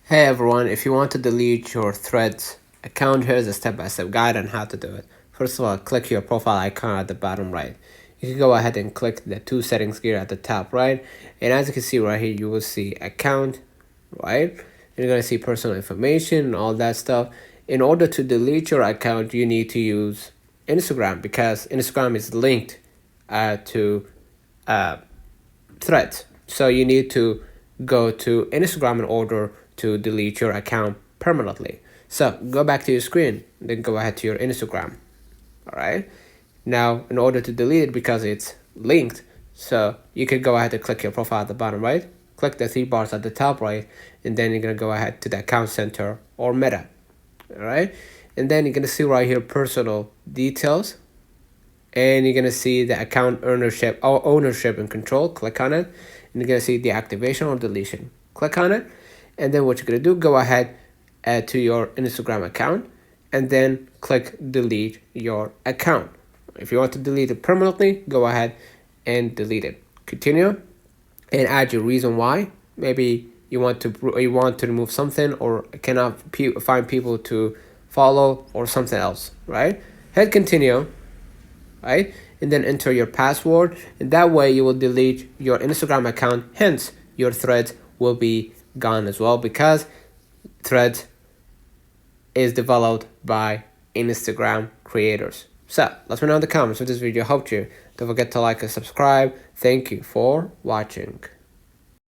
Hey everyone, if you want to delete your Threads account, here's a step-by-step guide on how to do it. First of all, click your profile icon at the bottom right. You can go ahead and click the two settings gear at the top right, and as you can see right here, you will see account, right? You're going to see personal information and all that stuff. In order to delete your account, you need to use Instagram because Instagram is linked to Threads. So you need to go to Instagram in order to delete your account permanently. So go back to your screen, then go ahead to your Instagram. All right. Now, in order to delete it, because it's linked, so you could go ahead and click your profile at the bottom right, click the three bars at the top right, and then you're gonna go ahead to the account center or meta. All right. And then you're gonna see right here personal details, and you're gonna see the account ownership and control. Click on it, and you're gonna see deactivation or deletion. Click on it, and then what you're gonna do, go ahead to your Instagram account, and then click delete your account. If you want to delete it permanently, go ahead and delete it. Continue, and add your reason why. Maybe you want to remove something, or cannot find people to follow, or something else, right? Hit continue, right? And then enter your password, and that way you will delete your Instagram account. Hence, your Threads will be gone as well, because Threads is developed by Instagram creators. So let me know in the comments if this video helped you. Don't forget to like and subscribe. Thank you for watching.